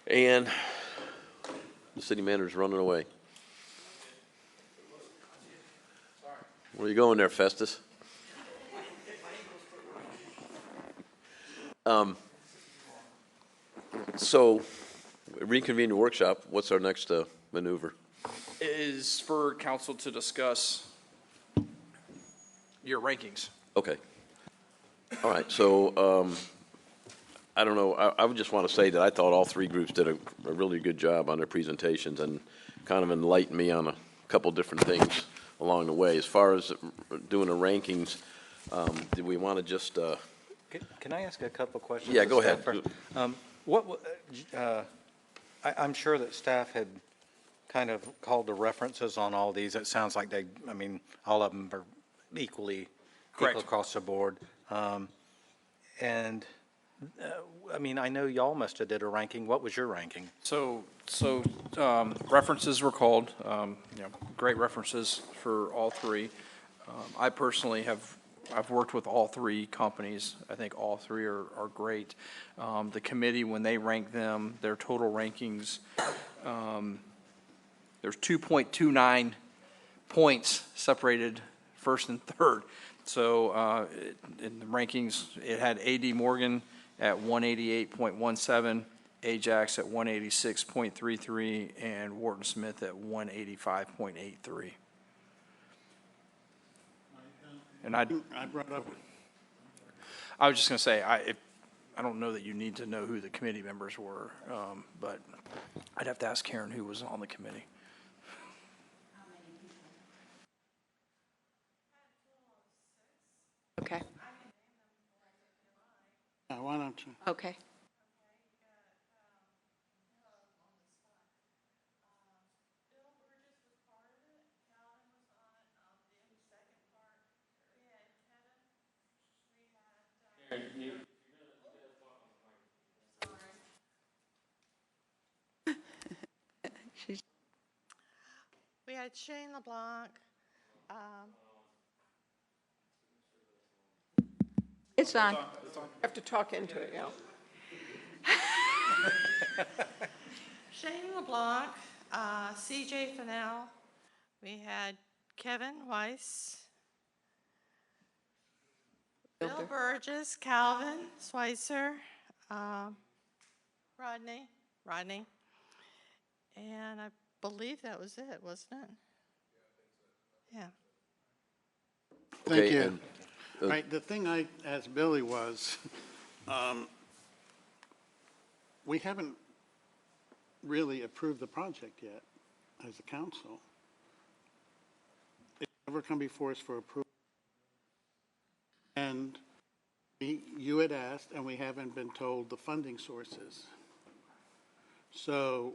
And the city manager's running away. Where are you going there, Festus? So, reconvene the workshop. What's our next maneuver? Is for council to discuss your rankings. Okay. All right. So, I don't know. I would just want to say that I thought all three groups did a really good job on their presentations and kind of enlightened me on a couple different things along the way. As far as doing the rankings, do we want to just? Can I ask a couple questions? Yeah, go ahead. I'm sure that staff had kind of called the references on all these. It sounds like all of them are equal across the board. I know y'all must have did a ranking. What was your ranking? So references were called, great references for all three. I personally I've worked with all three companies. I think all three are great. The committee, when they rank them, their total rankings, there's 2.29 points separated first and third. So in the rankings, it had A.D. Morgan at 188.17, Ajax at 186.33, and Wharton Smith at 185.83. And I brought up. I was just going to say, I don't know that you need to know who the committee members were, but I'd have to ask Karen who was on the committee. Okay. Why don't you? Okay. We had Shane LeBlanc. It's on. I have to talk into it, yeah. Shane LeBlanc, CJ Fennell. We had Kevin Weiss. Bill Burgess, Calvin Schweitzer, Rodney, and I believe that was it, wasn't it? Yeah. Thank Okay, you. and, Right, the thing I asked Billy was, we haven't really approved the project yet as a council. It's never come before us for approval. And you had asked, and we haven't been told the funding sources. So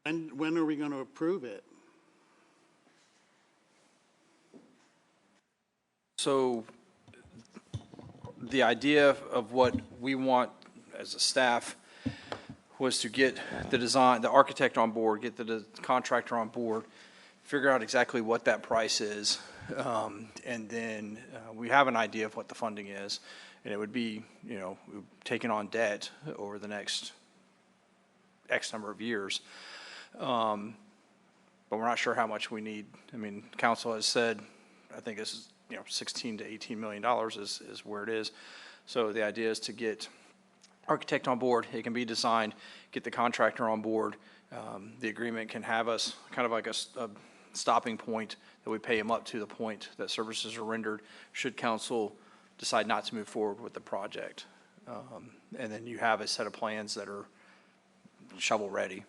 when are we going to approve it? So the idea of what we want as a staff was to get the architect on board, get the contractor on board, figure out exactly what that price is, and then we have an idea of what the funding is, and it would be, taking on debt over the next X number of years. But we're not sure how much we need. I mean, council has said, I think this is, $16 to $18 million is where it is. So the idea is to get architect on board. It can be designed, get the contractor on board. The agreement can have us kind of like a stopping point that we pay him up to the point that services are rendered should council decide not to move forward with the project. And then you have a set of plans that are shovel ready.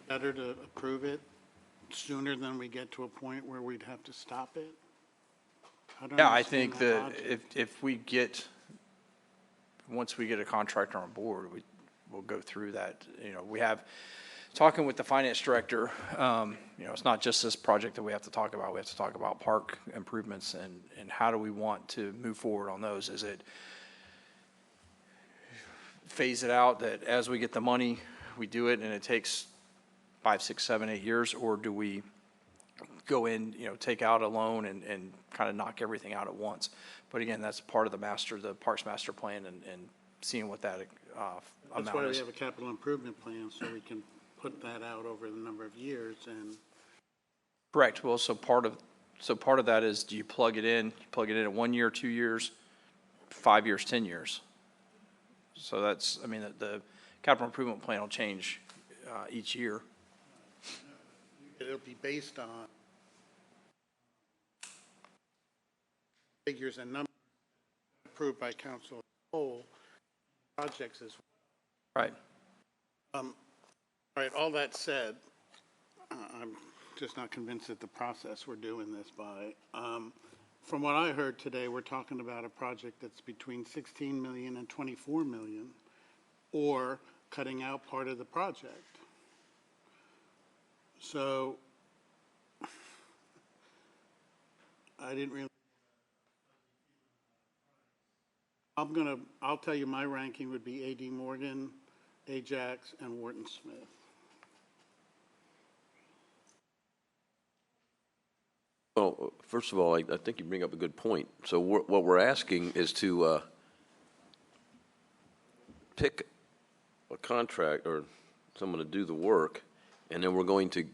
Better to approve it sooner than we get to a point where we'd have to stop it? I think that if we once we get a contractor on board, we'll go through that. We have, talking with the finance director, it's not just this project that we have to talk about. We have to talk about park improvements and how do we want to move forward on those. Is it phase it out that as we get the money, we do it and it takes 5, 6, 7, 8 years, or do we go in, take out a loan and kind of knock everything out at once. But again, that's part of the Parks Master Plan and seeing what that That's amount why we is. have a capital improvement plan, so we can put that out over the number of years and. Correct. Well, so part of that is, do you plug it in? You plug it in at 1 year, 2 years, 5 years, 10 years. So that's, the capital improvement plan will change each year. It'll be based on figures and numbers approved by council as a whole, projects as Right. well. All right, all that said, I'm just not convinced that the process we're doing this by. From what I heard today, we're talking about a project that's between 16 million and 24 million, or cutting out part of the project. So I didn't really. I'll tell you my ranking would be A.D. Morgan, Ajax, and Wharton Smith. Well, first of all, I think you bring up a good point. So what we're asking is to pick a contract or someone to do the work, and then we're going to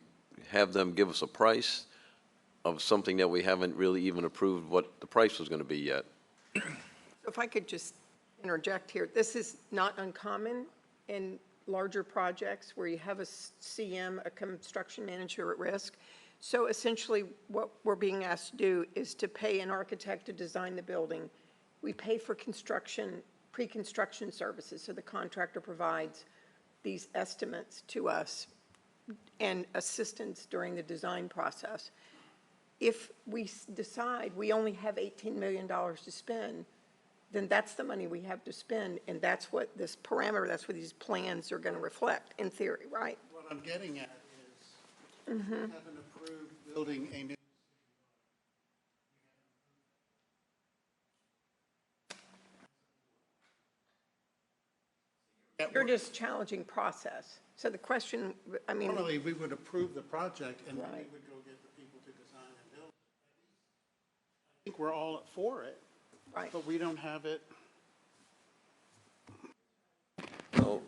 have them give us a price of something that we haven't really even approved what the price was going to be yet. If I could just interject here, this is not uncommon in larger projects where you have a CM, a construction manager at risk. So essentially, what we're being asked to do is to pay an architect to design the building. We pay for construction, pre-construction services, so the contractor provides these estimates to us and assistance during the design process. If we decide we only have $18 million to spend, then that's the money we have to spend, and that's what this parameter, that's what these plans are going to reflect, in theory, right? What I'm getting at is, we haven't approved building a new. You're just challenging process. So the question, Normally, we would approve the project, and then we Right. would go get the people to design and build it. I think we're all for it, right, but we don't have it. Well,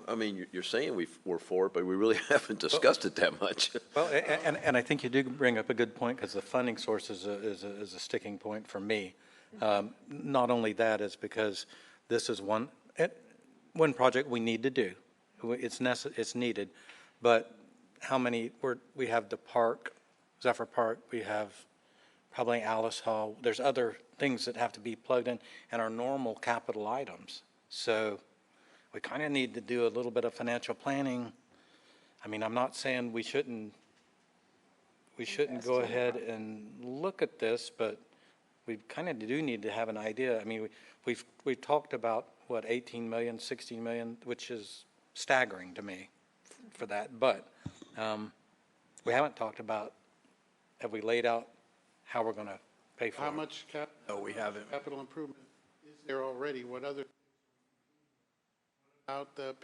you're saying we're for it, but we really haven't discussed it that much. Well, and I think you do bring up a good point, because the funding source is a sticking point for me. Not only that, is because this is one project we need to do. It's needed, but how many, we have the park, Zephyr Park, we have probably Alice Hall, there's other things that have to be plugged in, and our normal capital items. So we kind of need to do a little bit of financial planning. I'm not saying we shouldn't go ahead and look at this, but we kind of do need to have an idea. We've talked about, 18 million, 16 million, which is staggering to me for that. But we haven't talked about, have we laid out how we're going to pay for it? How much No, we haven't. capital improvement is there already? What other, about the,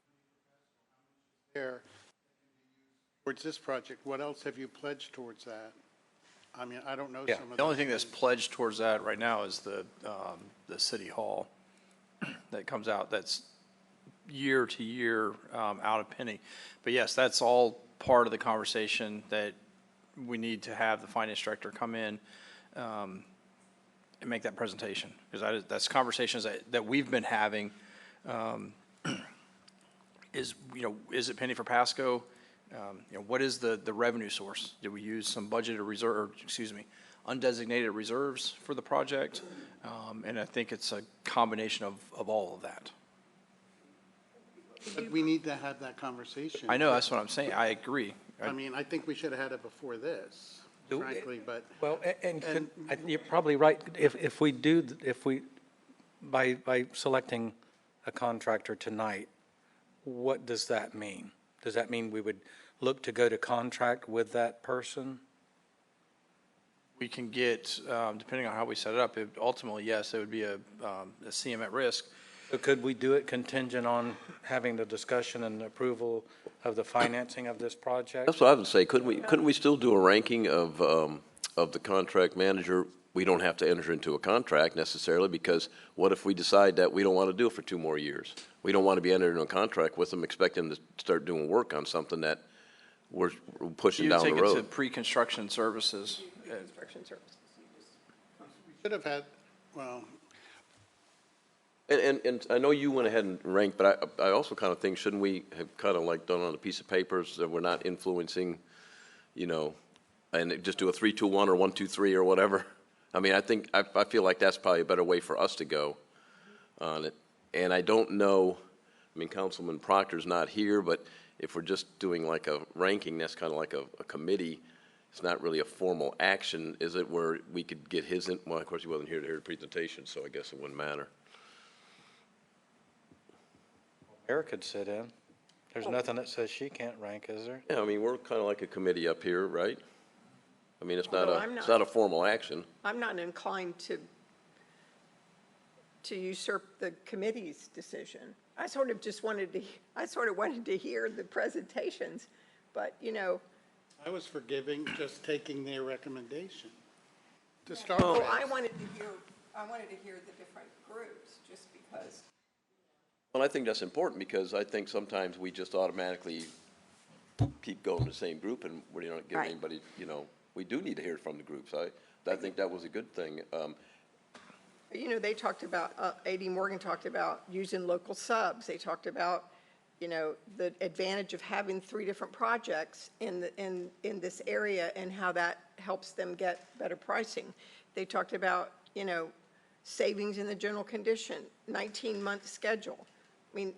there, towards this project, what else have you pledged towards that? I don't know Yeah. some of The only thing that's pledged towards that right now is the city hall that comes out. That's year to year, out a penny. But yes, that's all part of the conversation that we need to have the finance director come in, and make that presentation. Because that's conversations that we've been having, is it penny for Pasco? What is the revenue source? Did we use some budgeted reserve, undesignated reserves for the project? And I think it's a combination of all of that. But we need to have that conversation. I know, that's what I'm saying. I agree. I think we should have had it before this, frankly, but. Well, you're probably right. If we by selecting a contractor tonight, what does that mean? Does that mean we would look to go to contract with that person? We can get, depending on how we set it up, ultimately, yes, it would be a CM at risk. So could we do it contingent on having the discussion and approval of the financing of this project? That's what I would say. Couldn't we still do a ranking of the contract manager? We don't have to enter into a contract necessarily, because what if we decide that we don't want to do it for 2 more years? We don't want to be entered into a contract with them, expecting them to start doing work on something that we're pushing You down the take it to road. pre-construction services. Construction services. We should have had, well, And I know you went ahead and ranked, but I also kind of think, shouldn't we have kind of like done on a piece of paper so that we're not influencing, and just do a 3, 2, 1 or 1, 2, 3 or whatever? I mean, I feel like that's probably a better way for us to go on it. And I don't know, I mean, Councilman Proctor's not here, but if we're just doing like a ranking, that's kind of like a committee. It's not really a formal action, is it, where we could get his, well, of course, he wasn't here to hear the presentation, so I guess it wouldn't matter. Mayor could sit in. There's nothing that says she can't rank, is there? Yeah, I mean, we're kind of like a committee up here, right? I mean, it's not Although I'm it's not- not a formal action. I'm not inclined to usurp the committee's decision. I sort of wanted to hear the presentations, but, I was forgiving just taking their recommendation to start oh, with. I wanted to hear the different groups, just because. Well, I think that's important, because I think sometimes we just automatically keep going to the same group, and we don't give Right. anybody, we do need to hear from the groups. I think that was a good thing. They talked about, A.D. Morgan talked about using local subs. They talked about, the advantage of having 3 different projects in this area and how that helps them get better pricing. They talked about, savings in the general condition, 19-month schedule. I mean,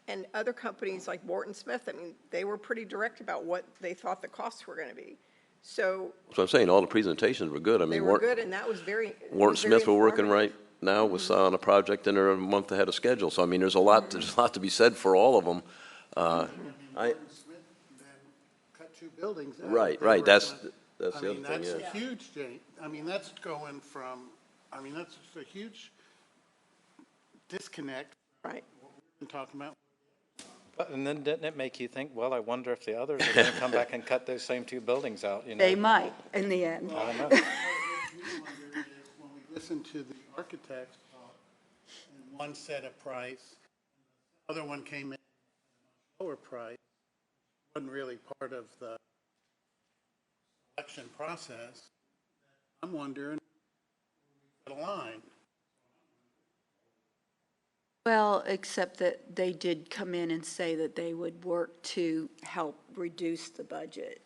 and other companies like Morton Smith, I mean, they were pretty direct about what they thought the costs were going to be. So So I'm saying all the presentations were good. I they mean, were good, and that was very. Warren was very Smith, we're working informative. right now with on a project, and they're a month ahead of schedule. So I mean, there's a lot to be said for all of them. Smith then cut 2 buildings out. Right, They right. were That's gonna- the other thing. That's Yeah. a huge change. I mean, that's going from, that's just a huge disconnect Right. from what we've been talking about. And then didn't it make you think, well, I wonder if the others are going to come back and cut those same 2 buildings out, They might, in the end. I know. What makes me wonder is when we listen to the architects talk, and one set a price, the other one came in at a lower price, wasn't really part of the selection process. I'm wondering, where we got a line. Well, except that they did come in and say that they would work to help reduce the budget,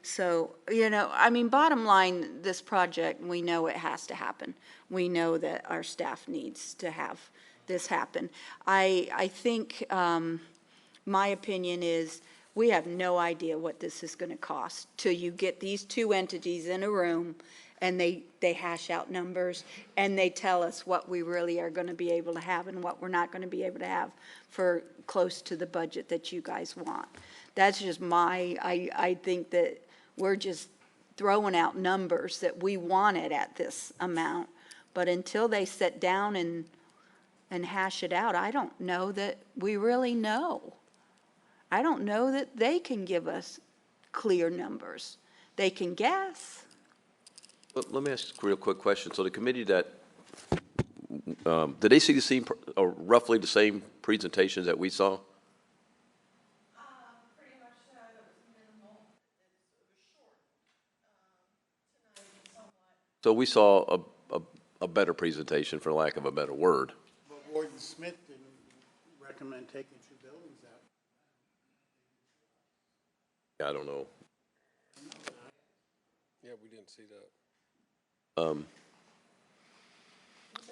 So, I mean, bottom line, this project, we know it has to happen. We know that our staff needs to have this happen. I think, my opinion is, we have no idea what this is going to cost till you get these 2 entities in a room and they hash out numbers and they tell us what we really are going to be able to have and what we're not going to be able to have for close to the budget that you guys want. That's just I think that we're just throwing out numbers that we wanted at this amount. But until they sit down and hash it out, I don't know that we really know. I don't know that they can give us clear numbers. They can guess. Let me ask a real quick question. So the committee that, did they see the same, or roughly the same presentations that we saw? Pretty much, it was minimal, it was short, tonight and somewhat. So we saw a better presentation, for lack of a better word. But Warden Smith didn't recommend taking 2 buildings out. I don't know. Yeah, we didn't see that.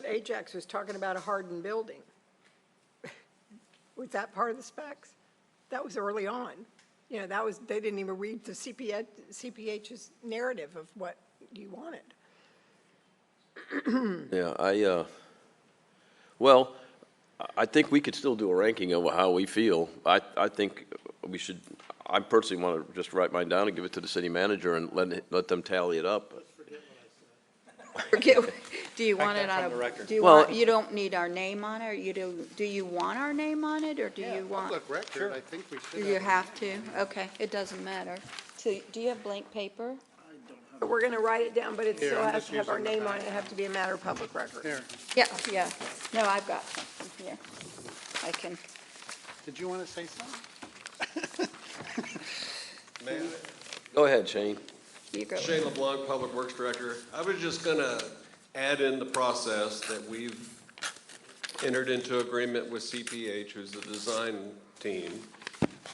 Ajax was talking about a hardened building. Was that part of the specs? That was early on. They didn't even read the CPH's narrative of what you wanted. Yeah, well, I think we could still do a ranking of how we feel. I think we should, I personally want to just write mine down and give it to the city manager and let them tally it up. Forget, Do you Strike want it that on from the a, record. do you Well- want, you don't need our name on it, or do you want our name on it, or do you want? Public record, I think we should Do have. you have to? Okay, it doesn't matter. So, do you have blank paper? But we're going to write it down, but it Here, still I'm has just to have our using the name on it. It have to be a matter of public record. Here, Yeah, yeah. No, I've got something here. I can, did you want to say something? Go ahead, Shane. you go. Shane LeBlanc, Public Works Director. I was just going to add in the process that we've entered into agreement with CPH, who's the design team.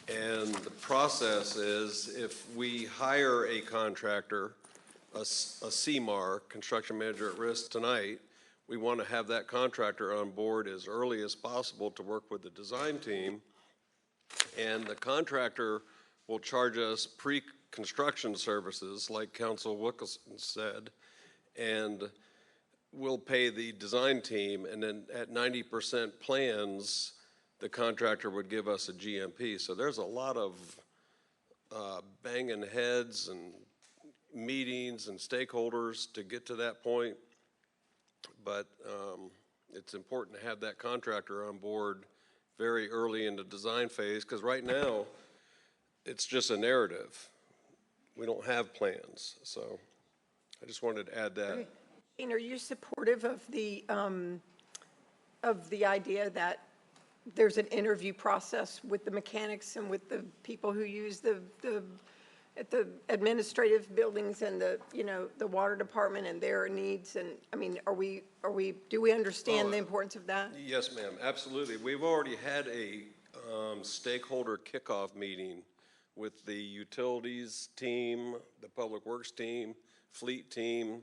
And the process is if we hire a contractor, a CMAR, Construction Manager at Risk tonight, we want to have that contractor on board as early as possible to work with the design team. And the contractor will charge us pre-construction services, like Council Wilkerson said, and we'll pay the design team, and then at 90% plans, the contractor would give us a GMP. So there's a lot of banging heads and meetings and stakeholders to get to that point. But it's important to have that contractor on board very early in the design phase, because right now, it's just a narrative. We don't have plans, so I just wanted to add that. And are you supportive of the idea that there's an interview process with the mechanics and with the people who use at the administrative buildings and the water department and their needs? And, I mean, do we understand the importance of that? Yes, ma'am, absolutely. We've already had a stakeholder kickoff meeting with the utilities team, the public works team, fleet team.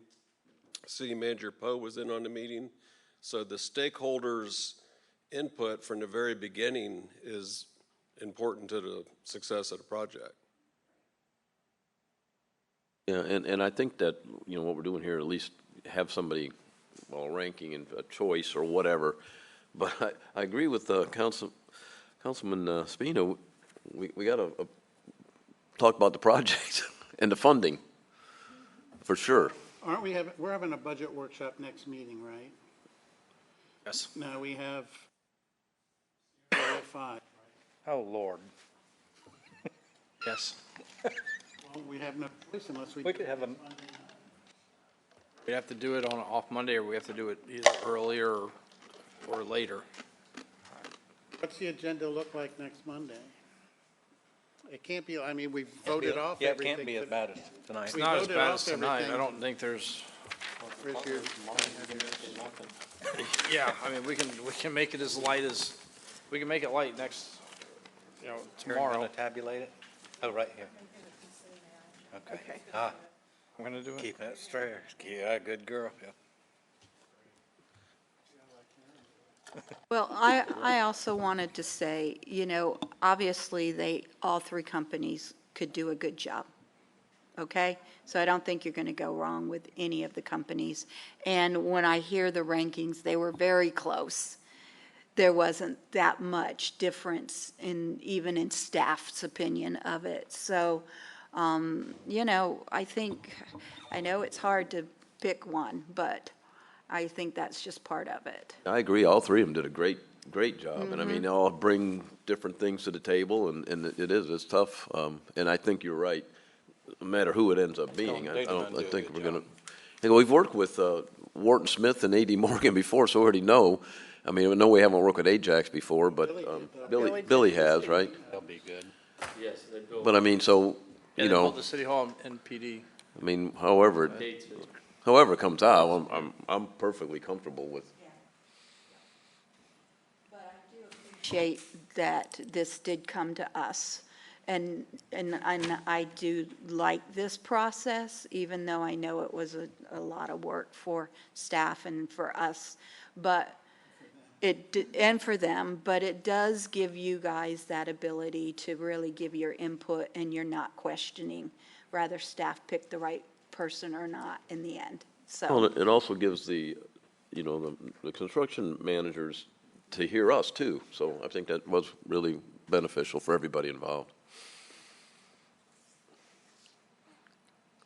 City Manager Poe was in on the meeting. So the stakeholders' input from the very beginning is important to the success of the project. Yeah, and I think that, what we're doing here, at least have somebody, ranking and a choice or whatever. But I agree with Councilman Spino. We got to talk about the project and the funding, for sure. We're having a budget workshop next meeting, right? Yes. No, we have 5. Oh, Lord. Yes. Well, we have no choice unless we. We could have a, We have to do it on off Monday, or we have to do it either earlier or later. What's the agenda look like next Monday? It can't be, I mean, we voted off yeah, it everything. can't be as bad as tonight. It's We not as voted bad off as tonight. I everything. don't think there's, Where's your- yeah, I mean, we can make it as light as, we can make it light next, You're tomorrow. going to tabulate it? Oh, right here. Okay. Ah, I'm gonna do it. keep that straight. Yeah, good girl. Yeah. Well, I also wanted to say, obviously all three companies could do a good job. Okay? So I don't think you're going to go wrong with any of the companies. And when I hear the rankings, they were very close. There wasn't that much difference even in staff's opinion of it. So, I know it's hard to pick one, but I think that's just part of it. I agree. All three of them did a great job. And I mean, they all bring different things to the table, and it's tough. And I think you're right. No matter who it ends up being, I think we're going to. We've worked with Wharton Smith and A.D. Morgan before, so we already know. I mean, I know we haven't worked with Ajax before, but Billy has, right? They'll be good. But I mean, so, Yeah, they built the City Hall and PD. I mean, however it comes out, I'm perfectly comfortable with. Appreciate that this did come to us. And I do like this process, even though I know it was a lot of work for staff and for us. But and for them, but it does give you guys that ability to really give your input, and you're not questioning whether staff picked the right person or not in the end. Well, So, it also gives the construction managers to hear us too. So I think that was really beneficial for everybody involved.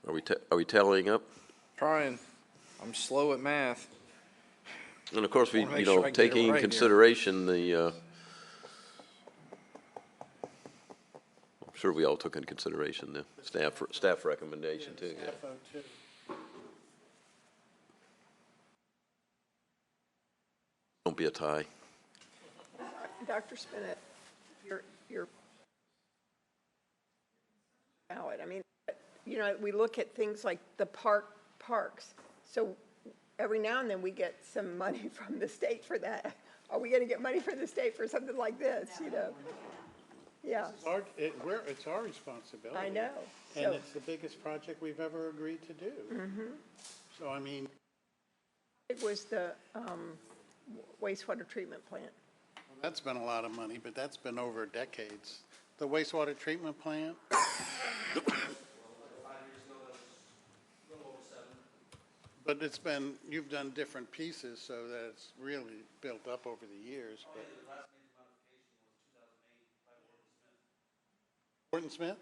Are we tallying up? Trying. I'm slow at math. And of course, we, Wanna make you sure I know, get it taking in right here. consideration I'm sure we all took in consideration the staff recommendation too, yeah. CFO too. Don't be a tie. Dr. Spinett, your valid. I mean, you know, we look at things like the parks. So every now and then we get some money from the state for that. Are we gonna get money from the state for something like this, you know? Yeah, It's our responsibility. I know. And So, it's the biggest project we've ever agreed to do. So, I mean, it was the wastewater treatment plant. that's been a lot of money, but that's been over decades. The wastewater treatment plant, but it's been, you've done different pieces so that it's really built up over the years, but. Horton Smith?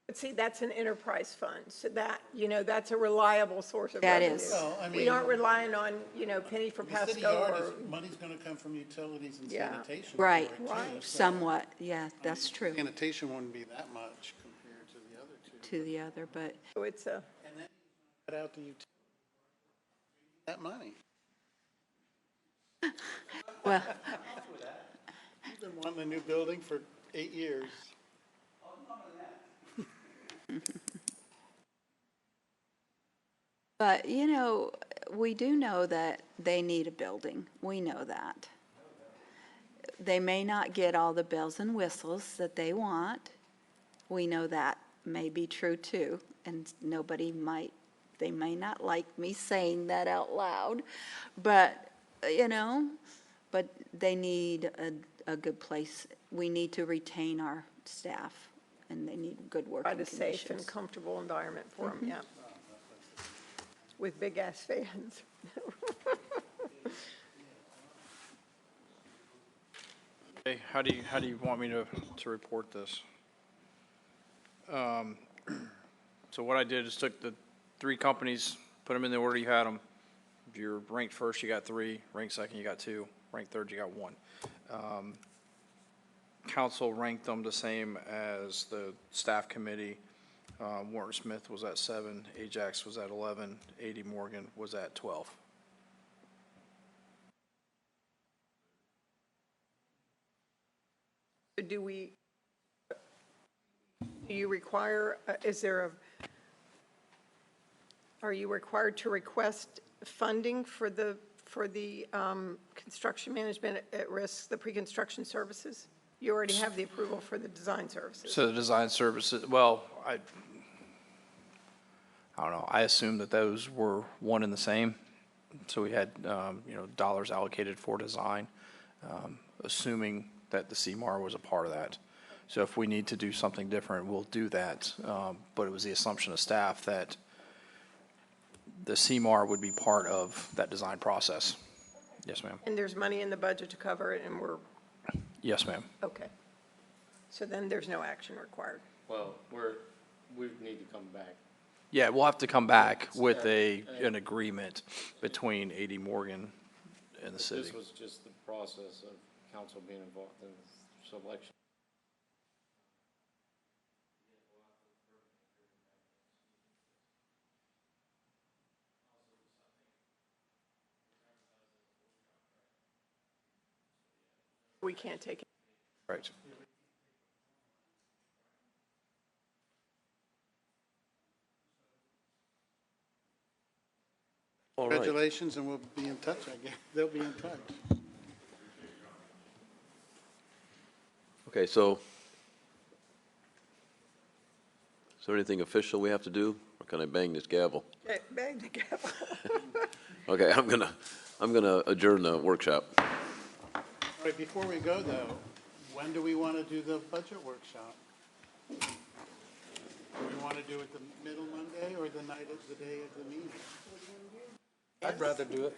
But see, that's an enterprise fund, so that, you know, that's a reliable source of That revenue. is. Well, I We mean, aren't relying on, you know, penny for the city Pasco yard or, is, money's gonna come from utilities and Yeah. sanitation. Right. for it, too, Right. so Somewhat, yeah, that's true, Sanitation wouldn't be that much compared to the other two. to the other, but, so it's a, And then cut out the utility, that money. well, You've been wanting a new building for 8 years. but, you know, we do know that they need a building. We know that. They may not get all the bells and whistles that they want. We know that may be true too, and they may not like me saying that out loud, but, you know, but they need a good place. We need to retain our staff, and they need good working provide a conditions. safe and comfortable environment for them, yeah. With big-ass fans. Okay, how do you want me to report this? So what I did is took the 3 companies, put them in the order you had them. If you're ranked first, you got 3, ranked second, you got 2, ranked third, you got 1. Council ranked them the same as the staff committee. Warren Smith was at 7, Ajax was at 11, A.D. Morgan was at 12. Do you require, are you required to request funding for the construction management at risk, the pre-construction services? You already have the approval for the design services. So the design services, well, I don't know, I assumed that those were one and the same. So we had, you know, dollars allocated for design, assuming that the CMAR was a part of that. So if we need to do something different, we'll do that. But it was the assumption of staff that the CMAR would be part of that design process. Yes, ma'am. And there's money in the budget to cover it, and we're, Yes, ma'am. okay. So then there's no action required. Well, we need to come back. Yeah, we'll have to come back with an agreement between A.D. Morgan and the city. This was just the process of council being involved in the selection. We can't take it. Right. All right. Congratulations, and we'll be in touch, I guess. They'll be in touch. Okay, so, is there anything official we have to do, or can I bang this gavel? Okay, bang the gavel. Okay, I'm gonna adjourn the workshop. All right, before we go, though, when do we want to do the budget workshop? Do we want to do it the middle Monday or the night of the day of the meeting? I'd rather do it